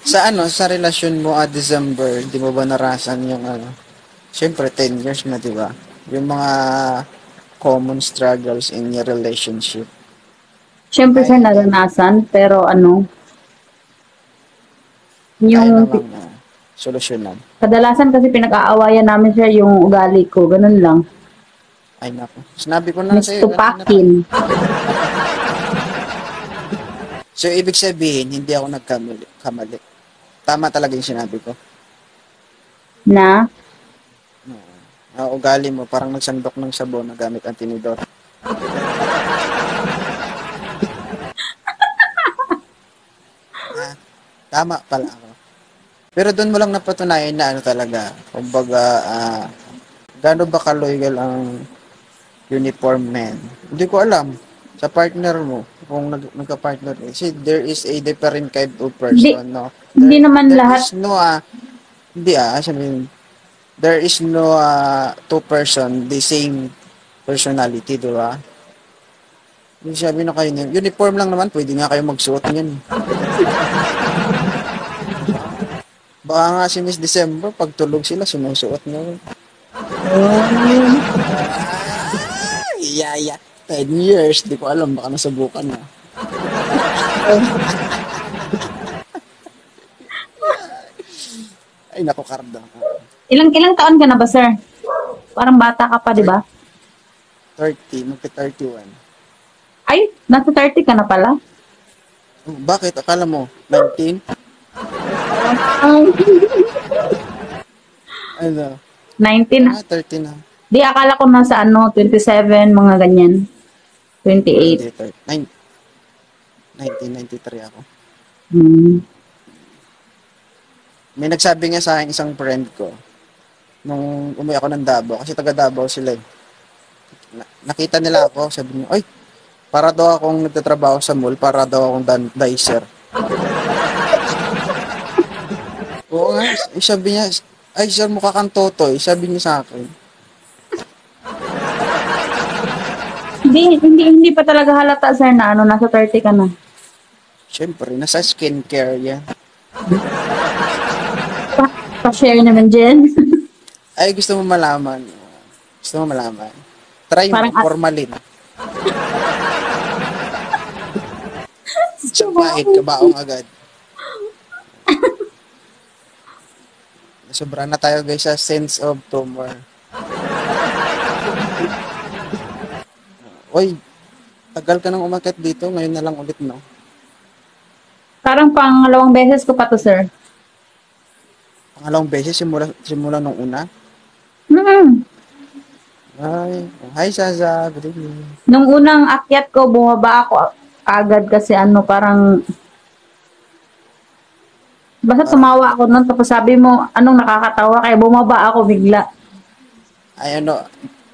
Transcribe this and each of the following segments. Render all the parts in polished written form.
Sa ano, sa relasyon mo December, di mo ba narasan yung ano? Siyempre, 10 years na, di ba? Yung mga common struggles in your relationship. Siyempre sir, Ay, naranasan, pero ano, kaya yung namang solusyonan. kadalasan kasi pinag-aawayan namin sir yung ugali ko, ganun lang. Ay, naku. Sinabi ko na Miss sa'yo kanina pa. tupakin So, ibig sabihin, hindi ako nagkamali. Kamali. Tama talaga yung sinabi ko. na, Ang ugali mo, parang nagsandok ng sabon na gamit ang tinidor. Ah, tama pala ako. Pero doon mo lang napatunayan na ano talaga. Kumbaga, gaano ba ka-loyal ang uniform man? Hindi ko alam. Sa partner mo, kung nagka-partner, see, there is a different kind of hindi, person, no? hindi naman There lahat, is no, hindi sabihin, there is no two person, the same personality, di ba? Yung sabi na kayo, uniform lang naman, pwede nga kayo magsuot niyan. Baka nga si Miss December, pag tulog sila, sinusuot niya. Yeah. 10 years, di ko alam, baka nasubukan na. Ay, naku, Karda. ilang taon ka na ba sir? Parang bata ka pa, di ba? 30, magka-31. Ay, nasa 30 ka na pala. Oh, bakit? Akala mo, 19? Ay, Ano? 19. Kaya nga, 30 na. Di, akala ko nasa ano, 27, mga ganyan. 28. Hindi, 30. 1993 ako. Hmm. May nagsabi nga sa akin isang friend ko, nung umuwi ako ng Davao, kasi taga Davao sila eh. Nakita nila ako, sabi niya, ay, para daw akong nagtatrabaho sa mall, para daw akong dicer. Oo nga, sabi niya, ay sir, mukha kang totoy, sabi niya sa akin. Hindi pa talaga halata, sir, na ano, nasa 30 ka na. Siyempre, nasa skincare yan. Pa-share naman dyan. Ay, gusto mo malaman. Gusto mo malaman. Try mo, Parang, formalin. Siyang pahit, kabaong agad. Sobra na tayo guys sa sense of humor. Oy, tagal ka nang umakyat dito, ngayon na lang ulit, no? parang pangalawang beses ko pa to, sir. Pangalawang beses, simula nung una. Hmm. Ay, hi Saza, good evening. Nung unang akyat ko, bumaba ako agad kasi ano, parang, basta Parang, tumawa ako nun, tapos sabi mo, anong nakakatawa, kaya bumaba ako bigla. ay ano,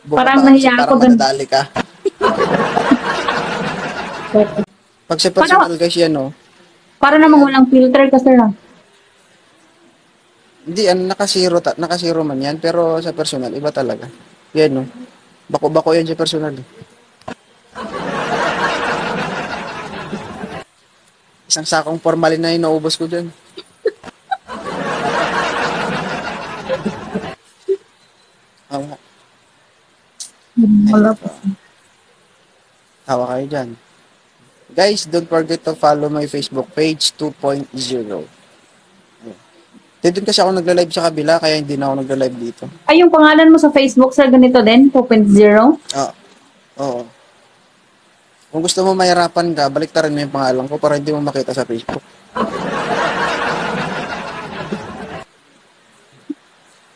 Parang bumaba kasi nahiya ako parang dun. madadali ka. Pag sa Parang, personal guys yan, no? para Ano namang yan? walang filter ka, sir. Hindi, nakasiro man yan, pero sa personal, iba talaga. Yan, no? Bako-bako yan sa personal. Isang sakong formalin na yung naubos ko dyan. Oo. Ay, Wala nako. Tawa kayo dyan. Guys, don't forget to follow my Facebook page 2.0. Doon kasi ako nagla-live sa kabila, kaya hindi na ako nagla-live dito. Ay, yung pangalan mo sa Facebook, sir, ganito din, 2.0. Ah, oo. Kung gusto mo mahirapan ka, baliktarin mo yung pangalan ko para hindi mo makita sa Facebook.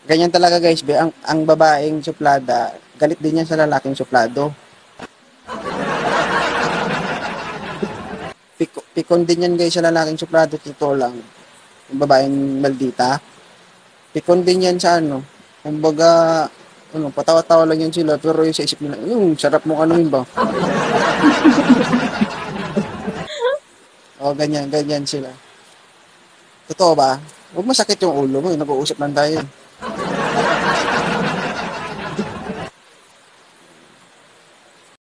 Ganyan talaga guys, be. Ang babaeng suplada, galit din yan sa lalaking suplado. Pikon din yan guys sa lalaking suplado, totoo lang. Yung babaeng maldita. Pikon din yan sa ano. Kumbaga, patawa-tawa lang yan sila, pero yung sa isip nila, yung sarap mong ano yun ba? O, ganyan sila. Totoo ba? Huwag masakit yung ulo mo, nag-uusap lang tayo.